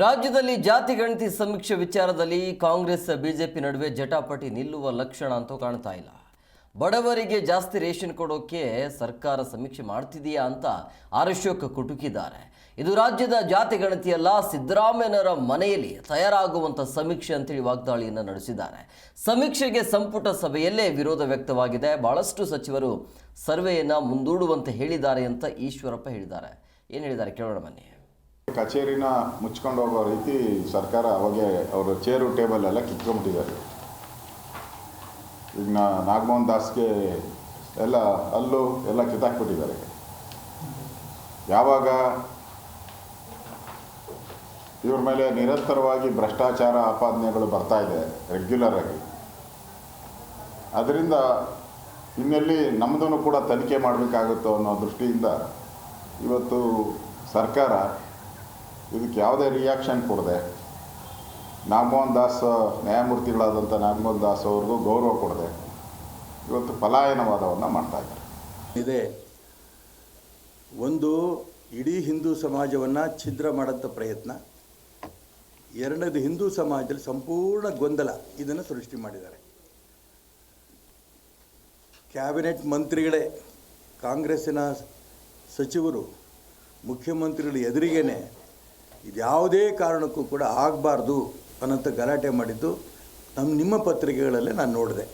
ರಾಜ್ಯದಲ್ಲಿ ಜಾತಿ ಗಣತಿ ಸಮೀಕ್ಷೆ ವಿಚಾರದಲ್ಲಿ ಕಾಂಗ್ರೆಸ್ ಬಿಜೆಪಿ ನಡುವೆ ಜಟಾಪಟಿ ನಿಲ್ಲುವ ಲಕ್ಷಣ ಅಂತೂ ಕಾಣ್ತಾ ಇಲ್ಲ. ಬಡವರಿಗೆ ಜಾಸ್ತಿ ರೇಷನ್ ಕೊಡೋಕೆ ಸರ್ಕಾರ ಸಮೀಕ್ಷೆ ಮಾಡ್ತಿದೆಯಾ ಅಂತ ಅಶೋಕ್ ಕುಟುಕಿದ್ದಾರೆ. ಇದು ರಾಜ್ಯದ ಜಾತಿ ಗಣತಿಯಲ್ಲ, ಸಿದ್ದರಾಮಯ್ಯನವರ ಮನೆಯಲ್ಲಿ ತಯಾರಾಗುವಂಥ ಸಮೀಕ್ಷೆ ಅಂತೇಳಿ ವಾಗ್ದಾಳಿಯನ್ನು ನಡೆಸಿದ್ದಾರೆ. ಸಮೀಕ್ಷೆಗೆ ಸಂಪುಟ ಸಭೆಯಲ್ಲೇ ವಿರೋಧ ವ್ಯಕ್ತವಾಗಿದೆ. ಬಹಳಷ್ಟು ಸಚಿವರು ಸರ್ವೆಯನ್ನು ಮುಂದೂಡುವಂತೆ ಹೇಳಿದ್ದಾರೆ ಅಂತ ಈಶ್ವರಪ್ಪ ಹೇಳಿದ್ದಾರೆ. ಏನು ಹೇಳಿದ್ದಾರೆ ಕೇಳೋಣ ಬನ್ನಿ. ಕಚೇರಿನ ಮುಚ್ಕೊಂಡು ಹೋಗೋ ರೀತಿ ಸರ್ಕಾರ ಅವಾಗೆ ಅವರು ಚೇರು ಟೇಬಲ್ ಎಲ್ಲ ಕಿತ್ಕೊಂಡ್ಬಿಟ್ಟಿದ್ದಾರೆ. ಈಗ ನಾಗಮೋಹನ್ ದಾಸ್ಗೆ ಎಲ್ಲ ಅಲ್ಲೂ ಎಲ್ಲ ಕಿತ್ತಾಕ್ಬಿಟ್ಟಿದ್ದಾರೆ. ಯಾವಾಗ ಇವ್ರ ಮೇಲೆ ನಿರಂತರವಾಗಿ ಭ್ರಷ್ಟಾಚಾರ ಆಪಾದನೆಗಳು ಬರ್ತಾ ಇದೆ ರೆಗ್ಯುಲರ್ ಆಗಿ, ಅದರಿಂದ ಇನ್ನೆಲ್ಲಿ ನಮ್ಮದನ್ನು ಕೂಡ ತನಿಖೆ ಮಾಡಬೇಕಾಗುತ್ತೋ ಅನ್ನೋ ದೃಷ್ಟಿಯಿಂದ ಇವತ್ತು ಸರ್ಕಾರ ಇದಕ್ಕೆ ಯಾವುದೇ ರಿಯಾಕ್ಷನ್ ಕೊಡದೆ ನಾಗಮೋಹನ್ ದಾಸ್ ನ್ಯಾಯಮೂರ್ತಿಗಳಾದಂಥ ನಾಗಮೋಹನ್ ದಾಸ್ ಅವ್ರಿಗೂ ಗೌರವ ಕೊಡದೆ ಇವತ್ತು ಪಲಾಯನವಾದವನ್ನು ಮಾಡ್ತಾ ಇದ್ದಾರೆ. ಒಂದು ಇಡೀ ಹಿಂದೂ ಸಮಾಜವನ್ನು ಛಿದ್ರ ಮಾಡೋಂಥ ಪ್ರಯತ್ನ, ಎರಡನೇದು ಹಿಂದೂ ಸಮಾಜದಲ್ಲಿ ಸಂಪೂರ್ಣ ಗೊಂದಲ ಇದನ್ನು ಸೃಷ್ಟಿ ಮಾಡಿದ್ದಾರೆ. ಕ್ಯಾಬಿನೆಟ್ ಮಂತ್ರಿಗಳೇ, ಕಾಂಗ್ರೆಸ್ಸಿನ ಸಚಿವರು, ಮುಖ್ಯಮಂತ್ರಿಗಳ ಎದುರಿಗೇನೆ ಇದ್ಯಾವುದೇ ಕಾರಣಕ್ಕೂ ಕೂಡ ಆಗಬಾರ್ದು ಅನ್ನೋಂಥ ಗಲಾಟೆ ಮಾಡಿದ್ದು ನಿಮ್ಮ ಪತ್ರಿಕೆಗಳಲ್ಲೇ ನಾನು ನೋಡಿದೆ.